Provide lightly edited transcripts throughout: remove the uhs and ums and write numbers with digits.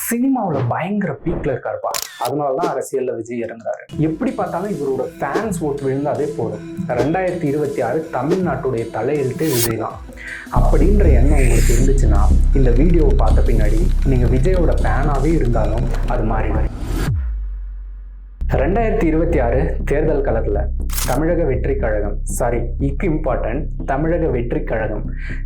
சினிமாவில் பயங்கர பீக்ல இருக்காருப்பா. அதனாலதான் அரசியல்ல விஜய் இறங்குறாரு. எப்படி பார்த்தாலும் இவரோட ஃபேன்ஸ் ஓட்டு விழுந்தாவே போதும். 2026 தமிழ்நாட்டுடைய தலையெழுத்தே விஜய் தான். அப்படின்ற எண்ணம் உங்களுக்கு இருந்துச்சுன்னா இந்த வீடியோவை பார்த்த பின்னாடி நீங்க விஜயோட ஃபேனாவே இருந்தாலும் அது மாறிடும். 2026 தேர்தல் களத்துல தமிழக வெற்றி கழகம் இம்பார்ட்டன்ட் தமிழக வெற்றி கழகம்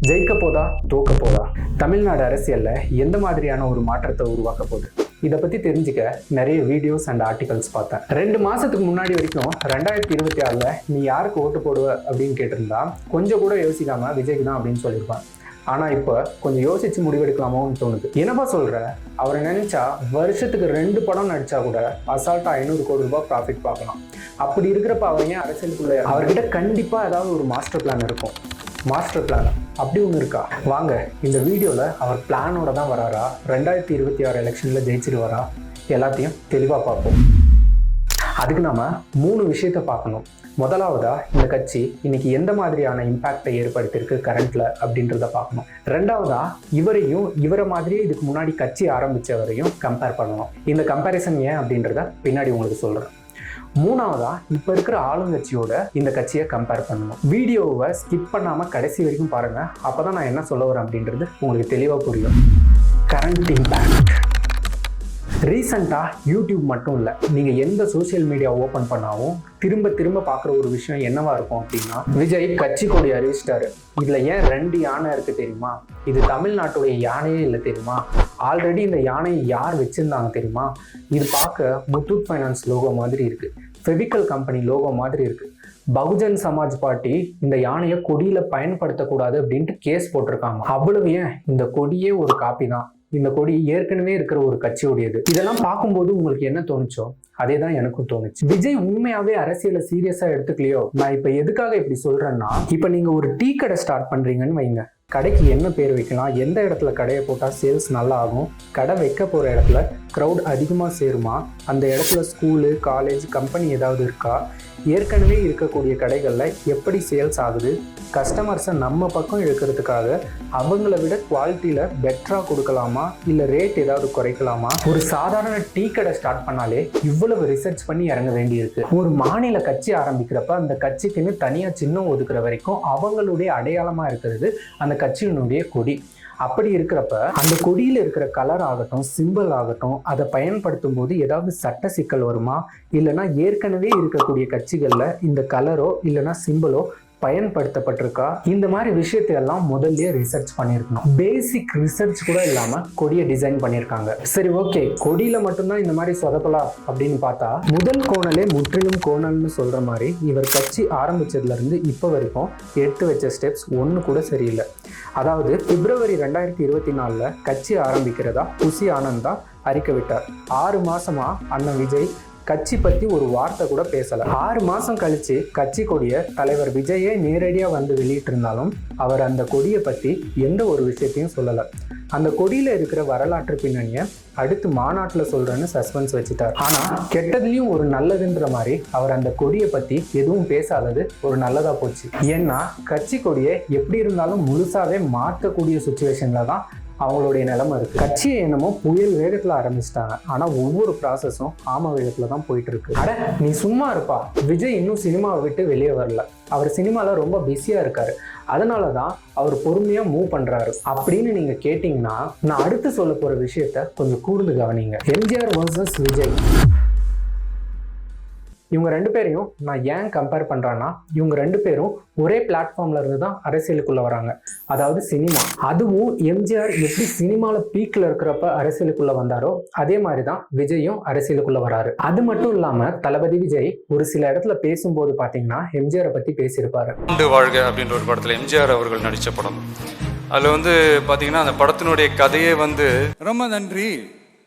ஜெயிக்க போதா தோக்க போதா? தமிழ்நாடு அரசியல்ல எந்த மாதிரியான ஒரு மாற்றத்தை உருவாக்க போகுது? இதை பத்தி தெரிஞ்சுக்க நிறைய வீடியோஸ் அண்ட் ஆர்டிகல்ஸ் பார்த்தேன். 2 மாசத்துக்கு முன்னாடி வரைக்கும் 2026ல நீ யாருக்கு ஓட்டு போடுவ அப்படின்னு கேட்டிருந்தா கொஞ்சம் கூட யோசிக்காம விஜய்க்கு தான் அப்படின்னு சொல்லியிருப்பான். ஆனா இப்ப கொஞ்சம் யோசிச்சு முடிவெடுக்கலாமோன்னு தோணுது. என்னப்பா சொல்ற? அவரை நினைச்சா வருஷத்துக்கு 2 படம் நடிச்சா கூட அசால்ட்டா 500 கோடி ரூபாய் ப்ராஃபிட் பார்க்கலாம். அப்படி இருக்கிறப்ப அவர் ஏன் அரசியலுக்குள்ள? அவர்கிட்ட கண்டிப்பா ஏதாவது ஒரு மாஸ்டர் பிளான் இருக்கும். மாஸ்டர் பிளான் அப்படி ஒன்று இருக்கா? வாங்க இந்த வீடியோல அவர் பிளானோட தான் வராரா, 2026 எலெக்ஷன்ல ஜெயிச்சிருவாரா, எல்லாத்தையும் தெளிவா பார்ப்போம். அதுக்கு நாம 3 விஷயத்த பார்க்கணும். முதலாவதா இந்த கட்சி இன்னைக்கு எந்த மாதிரியான இம்பாக்டை ஏற்படுத்தியிருக்கு கரண்ட்ல அப்படின்றத பார்க்கணும். ரெண்டாவதா இவரை மாதிரியே இதுக்கு முன்னாடி கட்சி ஆரம்பிச்சவரையும் கம்பேர் பண்ணணும். இந்த கம்பேரிசன் ஏன் அப்படின்றத பின்னாடி உங்களுக்கு சொல்றேன். மூணாவதா இப்ப இருக்கிற ஆளுங்கட்சியோட இந்த கட்சியை கம்பேர் பண்ணணும். வீடியோவை ஸ்கிப் பண்ணாம கடைசி வரைக்கும் பாருங்க. அப்பதான் நான் என்ன சொல்ல வரேன் அப்படின்றது உங்களுக்கு தெளிவா புரியும். Current impact. ரீசெண்டாக யூடியூப் மட்டும் இல்லை, நீங்கள் எந்த சோசியல் மீடியா ஓப்பன் பண்ணாலும் திரும்ப பார்க்குற ஒரு விஷயம் என்னவா இருக்கும் அப்படின்னா, விஜய் கட்சி கொடி அறிவிச்சிட்டாரு. இதில் ஏன் 2 யானை இருக்குது தெரியுமா? இது தமிழ்நாட்டுடைய யானையே இல்லை தெரியுமா? ஆல்ரெடி இந்த யானையை யார் வச்சுருந்தாங்க தெரியுமா? இது பார்க்க முத்தூட் ஃபைனான்ஸ் லோகோ மாதிரி இருக்குது, ஃபெவிக்கல் கம்பெனி லோகோ மாதிரி இருக்குது. பகுஜன் சமாஜ் பார்ட்டி இந்த யானையை கொடியில பயன்படுத்தக்கூடாது அப்படின்ட்டு கேஸ் போட்டிருக்காங்க. அவ்வளவு ஏன், இந்த கொடியே ஒரு காப்பி தான். இந்த கொடி ஏற்கனவே இருக்கிற ஒரு கட்சியுடையது. இதெல்லாம் பார்க்கும்போது உங்களுக்கு என்ன தோணுச்சோ அதே தான் எனக்கும் தோணுச்சு. விஜய் உண்மையாவே அரசியலை சீரியஸா எடுத்துக்கலையோ? நான் இப்ப எதுக்காக இப்படி சொல்றேன்னா, இப்ப நீங்க ஒரு டீ கடை ஸ்டார்ட் பண்றீங்கன்னு வைங்க. கடைக்கு என்ன பேர் வைக்கலாம், எந்த இடத்துல கடையை போட்டால் சேல்ஸ் நல்லா ஆகும், கடை வைக்க போகிற இடத்துல க்ரௌட் அதிகமாக சேருமா, அந்த இடத்துல ஸ்கூலு காலேஜ் கம்பெனி ஏதாவது இருக்கா, ஏற்கனவே இருக்கக்கூடிய கடைகளில் எப்படி சேல்ஸ் ஆகுது, கஸ்டமர்ஸை நம்ம பக்கம் இழுக்கிறதுக்காக அவங்கள விட குவாலிட்டியில் பெட்டராக கொடுக்கலாமா, இல்லை ரேட் ஏதாவது குறைக்கலாமா? ஒரு சாதாரண டீ கடை ஸ்டார்ட் பண்ணாலே இவ்வளவு ரிசர்ச் பண்ணி இறங்க வேண்டியிருக்கு. ஒரு மாநில கட்சி ஆரம்பிக்கிறப்ப அந்த கட்சிக்குன்னு தனியாக சின்னம் ஒதுக்குற வரைக்கும் அவங்களுடைய அடையாளமாக இருக்கிறது அந்த கட்சியினுடைய கொடி. அப்படி இருக்கிறப்ப அந்த கொடியில இருக்கிற கலர் ஆகட்டும், சிம்பிள் ஆகட்டும், அதை பயன்படுத்தும் போது ஏதாவது சட்ட சிக்கல் வருமா, இல்லைன்னா ஏற்கனவே இருக்கக்கூடிய கட்சிகள்ல இந்த கலரோ இல்லைன்னா சிம்பிளோ பயன்படுத்தப்பட்டிருக்கா? இந்த மாதிரி விஷயத்தை எல்லாம் முதல்ல ரிசர்ச் பண்ணியிருக்கணும். பேசிக் ரிசர்ச் கூட இல்லாம கொடியை டிசைன் பண்ணியிருக்காங்க. சரி, ஓகே, கொடியில மட்டும்தான் இந்த மாதிரி சொதப்பலாம் அப்படின்னு பார்த்தா, முதல் கோணலே முற்றிலும் கோணல்னு சொல்ற மாதிரி இவர் கட்சி ஆரம்பிச்சதுல இருந்து இப்ப வரைக்கும் எடுத்து வச்ச ஸ்டெப்ஸ் ஒண்ணு கூட சரியில்லை. அதாவது பிப்ரவரி 2024 கட்சி ஆரம்பிக்கிறதா குஷி ஆனந்தா அறிக்கை விட்டார். 6 மாசமா அண்ணன் விஜய் கட்சி பத்தி ஒரு வார்த்தை கூட பேசல. 6 மாசம் கழிச்சு கட்சி கொடியை தலைவர் விஜயே நேரடியா வந்து வெளியிட்டு இருந்தாலும் அவர் அந்த கொடியை பத்தி எந்த ஒரு விஷயத்தையும் சொல்லல. அந்த கொடியில இருக்கிற வரலாற்று பின்னணிய அடுத்து மாநாட்டுல சொல்றேன்னு சஸ்பென்ஸ் வச்சுட்டார். ஆனா கெட்டதுலயும் ஒரு நல்லதுன்ற மாதிரி அவர் அந்த கொடியை பத்தி எதுவும் பேசாதது ஒரு நல்லதா போச்சு. ஏன்னா கட்சி கொடியை எப்படி இருந்தாலும் முழுசாவே மாற்றக்கூடிய சுச்சுவேஷன்ல தான் அவங்களுடைய நிலைமை இருக்கு. கட்சியை என்னமோ புயல் வேகத்துல ஆரம்பிச்சிட்டாங்க, ஆனா ஒவ்வொரு ப்ராசஸும் ஆம வேகத்துல தான் போயிட்டு இருக்கு. அட நீ சும்மா இருப்பா, விஜய் இன்னும் சினிமாவை விட்டு வெளியே வரல, அவர் சினிமால ரொம்ப பிஸியா இருக்காரு, அதனாலதான் அவர் பொறுமையா மூவ் பண்றாரு அப்படின்னு நீங்க கேட்டீங்கன்னா, நான் அடுத்து சொல்ல போற விஷயத்த கொஞ்சம் கூர்ந்து கவனிங்க. எம்ஜிஆர் வர்சஸ் விஜய். இவங்க 2 பேரையும் நான் ஏன் கம்பேர் பண்றேன்னா, இவங்க 2 பேரும் ஒரே பிளாட்ஃபார்ம்ல இருந்து தான் அரசியலுக்குள்ள வராங்க, அதாவது சினிமா. அதுவும் எம்ஜிஆர் எப்படி சினிமால பீக்ல இருக்கிறப்ப அரசியலுக்குள்ள வந்தாரோ அதே மாதிரிதான் விஜயும் அரசியலுக்குள்ள வராரு. அது மட்டும் இல்லாம தளபதி விஜய் ஒரு சில இடத்துல பேசும்போது பாத்தீங்கன்னா எம்ஜிஆரை பத்தி பேசியிருப்பாரு. வாழ்க அப்படின்ற ஒரு படத்துல எம்ஜிஆர் அவர்கள் நடிச்ச படம். அதுல பாத்தீங்கன்னா அந்த படத்தினுடைய கதையே ரொம்ப நன்றி,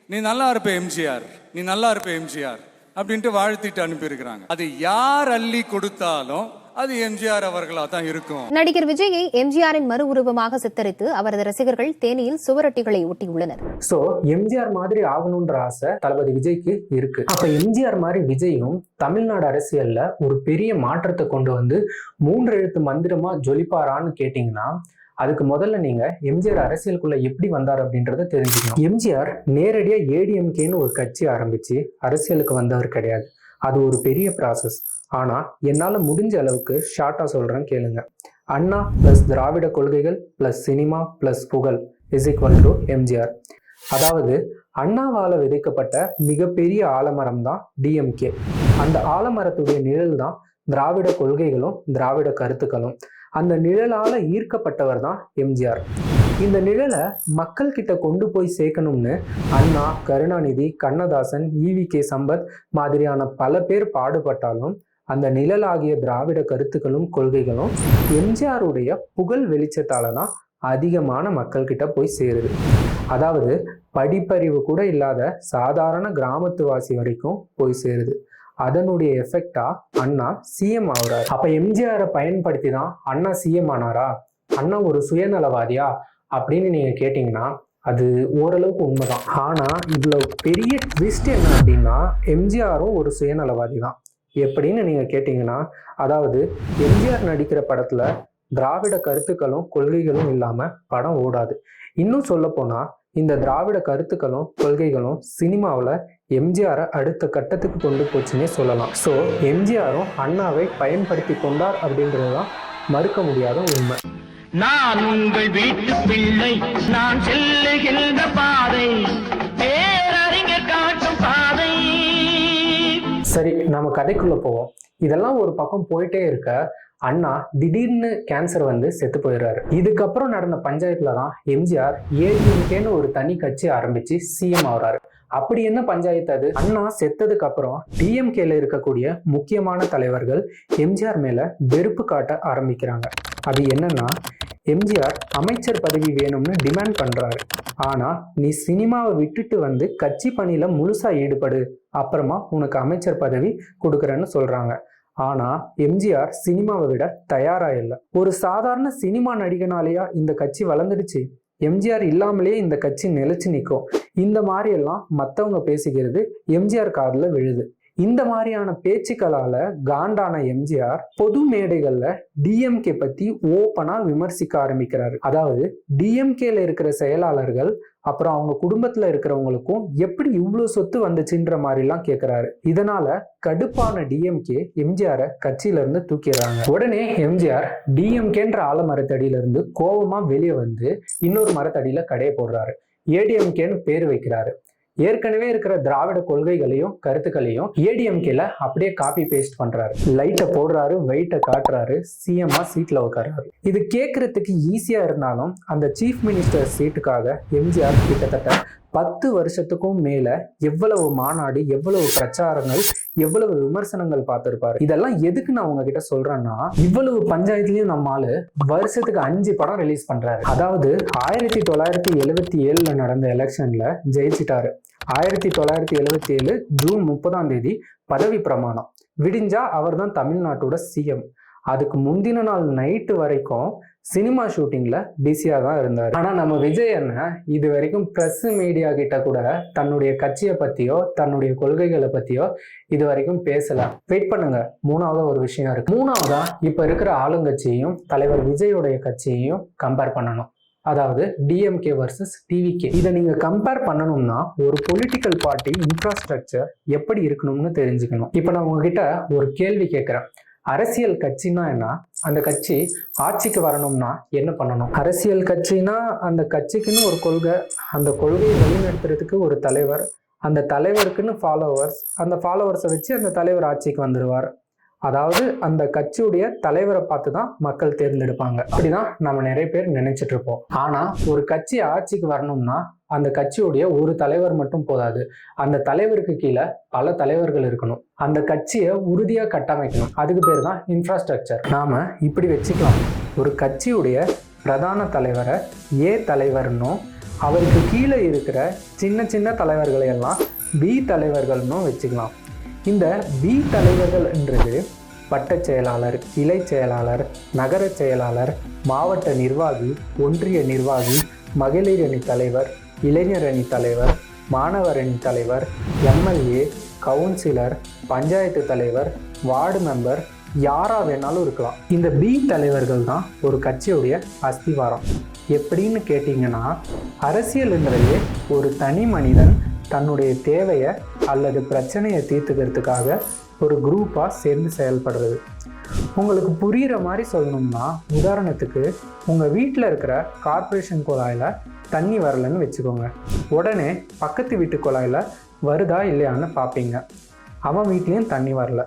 நீ நல்லா இருப்ப எம்ஜிஆர், நீ நல்லா இருப்ப எம்ஜிஆர் அப்படின்ட்டு வாழ்த்திட்டு அனுப்பியிருக்கிறாங்க. அது யார் அள்ளி கொடுத்தாலும் அது எம்ஜிஆர் அவர்களா தான் இருக்கும். நடிகர் விஜயை எம்ஜிஆரின் மறு உருவமாக சித்தரித்து அவரது ரசிகர்கள் தேனியில் சுவரொட்டிகளை ஒட்டியுள்ளனர். சோ எம்ஜிஆர் மாதிரி ஆகணும்ன்ற ஆசை தளபதி விஜய்க்கு இருக்கு. அப்ப எம்ஜிஆர் மாதிரி விஜயும் தமிழ்நாடு அரசியல்ல ஒரு பெரிய மாற்றத்தை கொண்டு வந்து 3 எழுத்து மந்திரமா ஜொலிப்பாரான்னு கேட்டீங்கன்னா அதுக்கு முதல்ல நீங்க எம்ஜிஆர் அரசியலுக்குள்ள எப்படி வந்தார் அப்படின்றத தெரிஞ்சுக்கணும். எம்ஜிஆர் நேரடியா ஏடிஎம்கேன்னு ஒரு கட்சி ஆரம்பிச்சு அரசியலுக்கு வந்தவர் கிடையாது. அது ஒரு பெரிய ப்ராசஸ். ஆனா என்னால முடிஞ்ச அளவுக்கு ஷார்ட்டா சொல்றேன் கேளுங்க. அண்ணா பிளஸ் திராவிட கொள்கைகள் பிளஸ் சினிமா பிளஸ் புகழ் இஸ் ஈக்குவல் டு எம்ஜிஆர். அதாவது அண்ணாவால விதைக்கப்பட்ட மிகப்பெரிய ஆலமரம் தான் டிஎம்கே. அந்த ஆலமரத்துடைய நிழல் தான் திராவிட கொள்கைகளும் திராவிட கருத்துக்களும். அந்த நிழலால ஈர்க்கப்பட்டவர் தான் எம்ஜிஆர். இந்த நிழலை மக்கள் கிட்ட கொண்டு போய் சேர்க்கணும்னு அண்ணா, கருணாநிதி, கண்ணதாசன், ஈவி.கே. சம்பத் மாதிரியான பல பேர் பாடுபட்டாலும் அந்த நிழலாகிய திராவிட கருத்துக்களும் கொள்கைகளும் எம்ஜிஆருடைய புகழ் வெளிச்சத்தால தான் அதிகமான மக்கள் கிட்ட போய் சேருது. அதாவது படிப்பறிவு கூட இல்லாத சாதாரண கிராமத்துவாசி வரைக்கும் போய் சேருது. அதனுடைய எஃபெக்டா அண்ணா சிஎம் ஆகுறாரு. அப்ப எம்ஜிஆரை பயன்படுத்தி தான் அண்ணா சிஎம் ஆனாரா? அண்ணா ஒரு சுயநலவாதியா அப்படின்னு நீங்க கேட்டீங்கன்னா அது ஓரளவுக்கு உண்மைதான். ஆனா இவ்வளவு பெரிய ட்விஸ்ட் என்ன அப்படின்னா, எம்ஜிஆரும் ஒரு சுயநலவாதி தான். எப்படின்னு நீங்க கேட்டீங்கன்னா, அதாவது எம்ஜிஆர் நடிக்கிற படத்துல திராவிட கருத்துக்களும் கொள்கைகளும் இல்லாம படம் ஓடாது. இன்னும் சொல்ல போனா இந்த திராவிட கருத்துக்களும் கொள்கைகளும் சினிமாவில் எம்ஜிஆரை அடுத்த கட்டத்துக்கு கொண்டு போச்சுன்னே சொல்லலாம். ஸோ எம்ஜிஆரும் அண்ணாவை பயன்படுத்தி கொண்டார் அப்படின்றதுதான் மறுக்க முடியாத உண்மை. நான் உங்கள் வீட்டு பிள்ளை, நான் செல்லுகின்ற பாதை பேரறிஞர் காட்டும் பாதை. சரி, நம்ம கதைக்குள்ள போவோம். இதெல்லாம் ஒரு பக்கம் போயிட்டே இருக்க அண்ணா திடீர்னு கேன்சர் வந்து செத்து போயிடுறாரு. இதுக்கப்புறம் நடந்த பஞ்சாயத்துல தான் எம்ஜிஆர் ஏடிஎம்கேன்னு ஒரு தனி கட்சி ஆரம்பிச்சு சிஎம் ஆகுறாரு. அப்படி என்ன பஞ்சாயத்து அது? அண்ணா செத்ததுக்கு அப்புறம் டிஎம்கேல இருக்கக்கூடிய முக்கியமான தலைவர்கள் எம்ஜிஆர் மேல வெறுப்பு காட்ட ஆரம்பிக்கிறாங்க. அது என்னன்னா, எம்ஜிஆர் அமைச்சர் பதவி வேணும்னு டிமாண்ட் பண்றாரு. ஆனா நீ சினிமாவை விட்டுட்டு வந்து கட்சி பணியில முழுசா ஈடுபடு, அப்புறமா உனக்கு அமைச்சர் பதவி கொடுக்குறேன்னு சொல்றாங்க. ஆனா எம்ஜிஆர் சினிமாவை விட தயாரா இல்லை. ஒரு சாதாரண சினிமா நடிகனாலேயா இந்த கட்சி வளர்ந்துடுச்சு? எம்ஜிஆர் இல்லாமலேயே இந்த கட்சி நிலைச்சு நிற்கும். இந்த மாதிரி எல்லாம் மற்றவங்க பேசிக்கிறது எம்ஜிஆர் காதுல விழுது. இந்த மாதிரியான பேச்சுக்களால காண்டான எம்ஜிஆர் பொது மேடைகள்ல டிஎம்கே பத்தி ஓப்பனா விமர்சிக்க ஆரம்பிக்கிறாரு. அதாவது டிஎம்கேல இருக்கிற செயலாளர்கள் அப்புறம் அவங்க குடும்பத்துல இருக்கிறவங்களுக்கும் எப்படி இவ்வளவு சொத்து வந்துச்சுன்ற மாதிரி எல்லாம் கேட்கிறாரு. இதனால கடுப்பான டிஎம்கே எம்ஜிஆரை கட்சியில இருந்து தூக்கிடுறாங்க. உடனே எம்ஜிஆர் டிஎம்கேன்ற ஆலமரத்தடியில இருந்து கோபமா வெளியே வந்து இன்னொரு மரத்தடியில கடைய போடுறாரு. ஏடிஎம்கேன்னு பேர் வைக்கிறாரு. ஏற்கனவே இருக்கிற திராவிட கொள்கைகளையும் கருத்துக்களையும் ஏடிஎம்கேல அப்படியே காப்பி பேஸ்ட் பண்றாரு. லைட்டை போடுறாரு, வெயிட்டை காட்டுறாரு, சிஎம்மா சீட்ல உட்கார்றாரு. இது கேட்கறதுக்கு ஈஸியா இருந்தாலும் அந்த சீஃப் மினிஸ்டர் சீட்டுக்காக எம்ஜிஆர் கிட்டத்தட்ட 10 வருஷத்துக்கும் மேல எவ்வளவு மாநாடு, எவ்வளவு பிரச்சாரங்கள், எவ்வளவு விமர்சனங்கள் பார்த்திருப்பாரு. இதெல்லாம் எதுக்கு நான் உங்ககிட்ட சொல்றேன்னா, இவ்வளவு பஞ்சாயத்துலயும் நம்மால வருஷத்துக்கு 5 படம் ரிலீஸ் பண்றாரு. அதாவது 1977 நடந்த எலெக்ஷன்ல ஜெயிச்சிட்டாரு. 1977 ஜூன் 30 பதவி பிரமாணம். விடிஞ்சா அவர் தான் தமிழ்நாட்டோட சிஎம். அதுக்கு முந்தின நாள் நைட்டு வரைக்கும் சினிமா ஷூட்டிங்ல பிஸியா தான் இருந்தார். ஆனா நம்ம விஜய் அண்ணன் இது வரைக்கும் பிரஸ் மீடியா கிட்ட கூட தன்னுடைய கட்சியை பத்தியோ தன்னுடைய கொள்கைகளை பத்தியோ இது வரைக்கும் பேசல. வெயிட் பண்ணுங்க, மூணாவதா ஒரு விஷயம் இருக்கு. மூணாவதா இப்ப இருக்கிற ஆளுங்கட்சியையும் தலைவர் விஜயோடைய கட்சியையும் கம்பேர் பண்ணணும். அதாவது டிஎம்கே வர்சஸ் டிவிகே. இதை நீங்க கம்பேர் பண்ணணும்னா ஒரு பொலிட்டிக்கல் பார்ட்டி இன்ஃப்ராஸ்ட்ரக்சர் எப்படி இருக்கணும்னு தெரிஞ்சுக்கணும். இப்ப நான் உங்ககிட்ட ஒரு கேள்வி கேட்கிறேன். அரசியல் கட்சினா என்ன? அந்த கட்சி ஆட்சிக்கு வரணும்னா என்ன பண்ணணும்? அரசியல் கட்சினா அந்த கட்சிக்குன்னு ஒரு கொள்கை, அந்த கொள்கையை வழிநடத்துறதுக்கு ஒரு தலைவர், அந்த தலைவருக்குன்னு ஃபாலோவர்ஸ், அந்த ஃபாலோவர்ஸை வச்சு அந்த தலைவர் ஆட்சிக்கு வந்துடுவார். அதாவது அந்த கட்சியுடைய தலைவரை பார்த்து தான் மக்கள் தேர்ந்தெடுப்பாங்க. அப்படிதான் நம்ம நிறைய பேர் நினைச்சிட்டு இருப்போம். ஆனா ஒரு கட்சி ஆட்சிக்கு வரணும்னா அந்த கட்சியுடைய ஒரு தலைவர் மட்டும் போதாது. அந்த தலைவருக்கு கீழே பல தலைவர்கள் இருக்கணும். அந்த கட்சியை உறுதியா கட்டமைக்கணும். அதுக்கு பேர் தான் இன்ஃப்ராஸ்ட்ரக்சர். நாம இப்படி வச்சுக்கலாம். ஒரு கட்சியுடைய பிரதான தலைவரை ஏ தலைவர்னும், அவருக்கு கீழே இருக்கிற சின்ன சின்ன தலைவர்களை எல்லாம் பி தலைவர்கள்னும் வச்சுக்கலாம். இந்த பி தலைவர்கள்ன்றது வட்ட செயலாளர், இலை செயலாளர், நகர செயலாளர், மாவட்ட நிர்வாகி, ஒன்றிய நிர்வாகி, மகளிர் அணி தலைவர், இளைஞர் அணி தலைவர், மாணவர் அணி தலைவர், எம்எல்ஏ, கவுன்சிலர், பஞ்சாயத்து தலைவர், வார்டு மெம்பர், யாரா வேணாலும் இருக்கலாம். இந்த பி தலைவர்கள் தான் ஒரு கட்சியுடைய அஸ்திவாரம். எப்படின்னு கேட்டிங்கன்னா, அரசியலுங்கிறதே ஒரு தனி மனிதன் தன்னுடைய தேவையை அல்லது பிரச்சனையை தீர்த்துக்கிறதுக்காக ஒரு குரூப்பாக சேர்ந்து செயல்படுறது. உங்களுக்கு புரிகிற மாதிரி சொல்லணும்னா, உதாரணத்துக்கு உங்கள் வீட்டில் இருக்கிற கார்ப்பரேஷன் குழாயில் தண்ணி வரலன்னு வச்சுக்கோங்க. உடனே பக்கத்து வீட்டு குழாயில் வருதா இல்லையான்னு பார்ப்பீங்க. அவன் வீட்லேயும் தண்ணி வரல.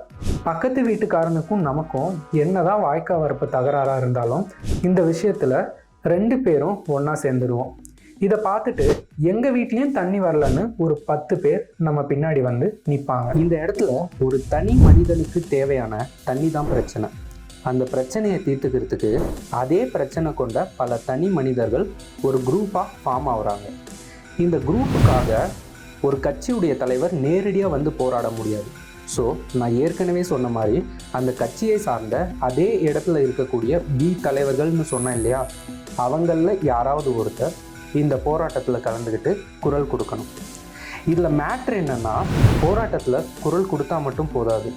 பக்கத்து வீட்டுக்காரனுக்கும் நமக்கும் என்னதான் வாய்க்கால் வரப்பு தகராறாக இருந்தாலும் இந்த விஷயத்தில் 2 பேரும் ஒன்றா சேர்ந்துடுவோம். இதை பார்த்துட்டு எங்கள் வீட்லேயும் தண்ணி வரலன்னு ஒரு 10 பேர் நம்ம பின்னாடி வந்து நிற்பாங்க. இந்த இடத்துல ஒரு தனி மனிதனுக்கு தேவையான தண்ணி தான் பிரச்சனை. அந்த பிரச்சனையை தீர்த்துக்கிறதுக்கு அதே பிரச்சனை கொண்ட பல தனி மனிதர்கள் ஒரு குரூப்பாக ஃபார்ம் ஆகுறாங்க. இந்த குரூப்புக்காக ஒரு கட்சியுடைய தலைவர் நேரடியாக வந்து போராட முடியாது. ஸோ நான் ஏற்கனவே சொன்ன மாதிரி அந்த கட்சியை சார்ந்த அதே இடத்துல இருக்கக்கூடிய பி தலைவர்கள்னு சொன்னேன் இல்லையா, அவங்களில் யாராவது ஒருத்தர் இந்த போராட்டத்தில் கலந்துக்கிட்டு குரல் கொடுக்கணும். இதில் மேட்ரு என்னென்னா, போராட்டத்தில் குரல் கொடுத்தா மட்டும் போதாது.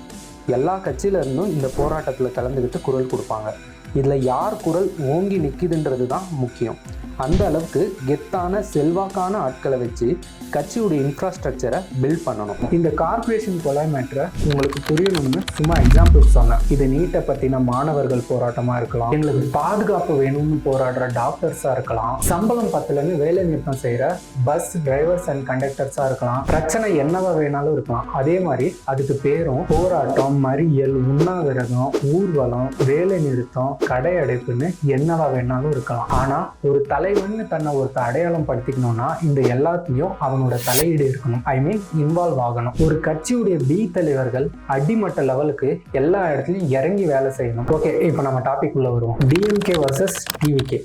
எல்லா கட்சியிலேருந்தும் இந்த போராட்டத்தில் கலந்துக்கிட்டு குரல் கொடுப்பாங்க. இதில் யார் குரல் ஓங்கி நிற்கிதுன்றது தான் முக்கியம். அந்த அளவுக்கு கெத்தான செல்வாக்கான ஆட்களை வச்சு கட்சியுடைய இன்ஃப்ராஸ்ட்ரக்சரை பில்ட் பண்ணணும். இந்த கார்ப்பரேஷன் கொலை மேட்ரை உங்களுக்கு புரியணும்னு சும்மா எக்ஸாம்பிள் சொன்னேன். இது நீட்டை பற்றின மாணவர்கள் போராட்டமாக இருக்கலாம், எங்களுக்கு பாதுகாப்பு வேணும்னு போராடுற டாக்டர்ஸாக இருக்கலாம், சம்பளம் பத்தலன்னு வேலை நிறுத்தம் செய்கிற பஸ் டிரைவர்ஸ் அண்ட் கண்டக்டர்ஸாக இருக்கலாம். பிரச்சனை என்னவா வேணாலும் இருக்கலாம். அதே மாதிரி அதுக்கு பேரும் போராட்டம், மறியல், உண்ணாவிரதம், ஊர்வலம், வேலை நிறுத்தம், கடை அடைப்புன்னு என்னவா வேணாலும் இருக்கலாம். ஆனால் ஒரு தலைவன்னு தன்னை ஒருத்த அடையாளம் படுத்திக்கணும்னா இந்த எல்லாத்தையும் அவனோட தலையீடு இருக்கணும். ஐ மீன் இன்வால்வ் ஆகணும். ஒரு கட்சியுடைய பி தலைவர்கள் அடிமட்ட லெவலுக்கு எல்லா இடத்துலையும் இறங்கி வேலை செய்யணும். ஓகே, இப்போ நம்ம டாபிக் உள்ள வருவோம். DMK versus TVK.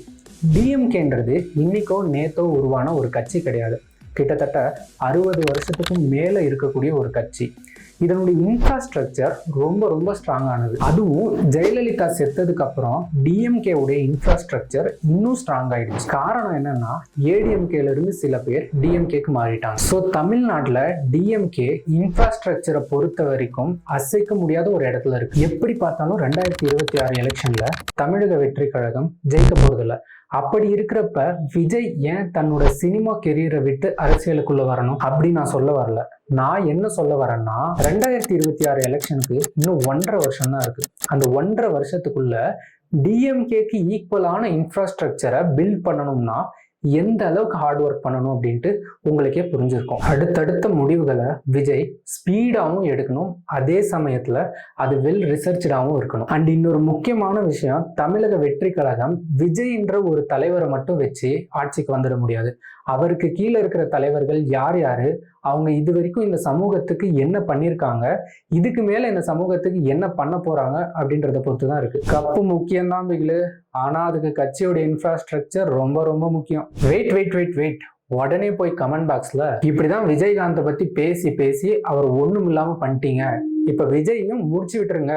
டிஎம்கேன்றது இன்னைக்கோ நேத்தோ உருவான ஒரு கட்சி கிடையாது. கிட்டத்தட்ட 60 வருஷத்துக்கும் மேலே இருக்கக்கூடிய ஒரு கட்சி. இதனுடைய இன்ஃப்ராஸ்ட்ரக்சர் ரொம்ப ரொம்ப ஸ்ட்ராங்கானது. அதுவும் ஜெயலலிதா செத்ததுக்கு அப்புறம் டிஎம்கே உடைய இன்ஃப்ராஸ்ட்ரக்சர் இன்னும் ஸ்ட்ராங் ஆயிடுச்சு. காரணம் என்னன்னா, ஏடிஎம்கேல இருந்து சில பேர் டிஎம்கேக்கு மாறிட்டாங்க. ஸோ தமிழ்நாட்டில் டிஎம்கே இன்ஃப்ராஸ்ட்ரக்சரை பொறுத்த வரைக்கும் அசைக்க முடியாத ஒரு இடத்துல இருக்கு. எப்படி பார்த்தாலும் 2026 எலெக்ஷன்ல தமிழக வெற்றி கழகம் ஜெயிக்க போறதில்ல. அப்படி இருக்கிறப்ப விஜய் ஏன் தன்னோட சினிமா கெரியரை விட்டு அரசியலுக்குள்ள வரணும் அப்படி நான் சொல்ல வரல. நான் என்ன சொல்ல வரேன்னா, 2026 எலெக்ஷனுக்கு இன்னும் 1.5 வருஷம் தான் இருக்கு. அந்த 1.5 வருஷத்துக்குள்ள டிஎம்கேக்கு ஈக்குவலான இன்ஃப்ராஸ்ட்ரக்சரை பில்ட் பண்ணணும்னா எந்த அளவுக்கு ஹார்ட் ஒர்க் பண்ணணும் அப்படின்ட்டு உங்களுக்கே புரிஞ்சிருக்கும். அடுத்தடுத்த முடிவுகளை விஜய் ஸ்பீடாகவும் எடுக்கணும், அதே சமயத்தில் அது வெல் ரிசர்ச்டாகவும் இருக்கணும். அண்ட் இன்னொரு முக்கியமான விஷயம், தமிழக வெற்றி கழகம் விஜய்ன்ற ஒரு தலைவரை மட்டும் வச்சு ஆட்சிக்கு வந்துட முடியாது. அவருக்கு கீழே இருக்கிற தலைவர்கள் யார் யாரு, அவங்க இது வரைக்கும் இந்த சமூகத்துக்கு என்ன பண்ணியிருக்காங்க, இதுக்கு மேல இந்த சமூகத்துக்கு என்ன பண்ண போறாங்க அப்படின்றத பொறுத்து தான் இருக்கு. கப்பு முக்கியம்தான் பிகிலு, ஆனா அதுக்கு கட்சியோட இன்ஃப்ராஸ்ட்ரக்சர் ரொம்ப ரொம்ப முக்கியம். வெயிட் உடனே போய் கமெண்ட் பாக்ஸ்ல இப்படிதான் விஜயகாந்தை பத்தி பேசி பேசி அவர் ஒண்ணும் இல்லாம பண்ணிட்டீங்க, இப்ப விஜயையும் முடிச்சு விட்டுருங்க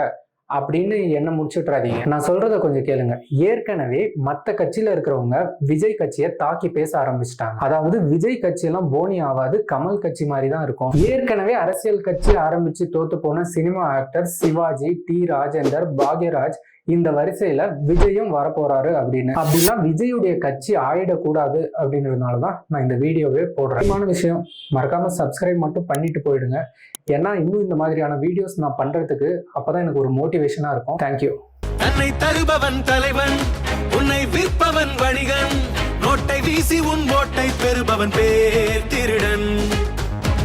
அப்படின்னு என்ன முடிச்சு விட்டுறாதீங்க. நான் சொல்றத கொஞ்சம் கேளுங்க. ஏற்கனவே மற்ற கட்சியில இருக்கிறவங்க விஜய் கட்சியை தாக்கி பேச ஆரம்பிச்சிட்டாங்க. அதாவது விஜய் கட்சியெல்லாம் போனி ஆகாது, கமல் கட்சி மாதிரி தான் இருக்கும். ஏற்கனவே அரசியல் கட்சி ஆரம்பிச்சு தோத்து போன cinema actor Sivaji, T Rajendar, Bhagyaraj, இந்த வரிசையில விஜயும் வரப்போறாரு அப்படின்னு. அப்படிலாம் விஜயுடைய கட்சி ஆயிடக்கூடாது அப்படின்றதுனாலதான் நான் இந்த வீடியோவே போடுறேன். முக்கியமான விஷயம், மறக்காம சப்ஸ்கிரைப் மட்டும் பண்ணிட்டு போயிடுங்க. ஏன்னா இன்னும் இந்த மாதிரியான வீடியோஸ் நான் பண்றதுக்கு அப்பதான் எனக்கு ஒரு மோட்டிவேஷனா இருக்கும். தேங்க்யூ. தன்னை தருபவன் தலைவன், உன்னை விற்பவன் வணிகன், நோட்டை வீசி உன் ஓட்டை பெறுபவன் பேர் திருடன்.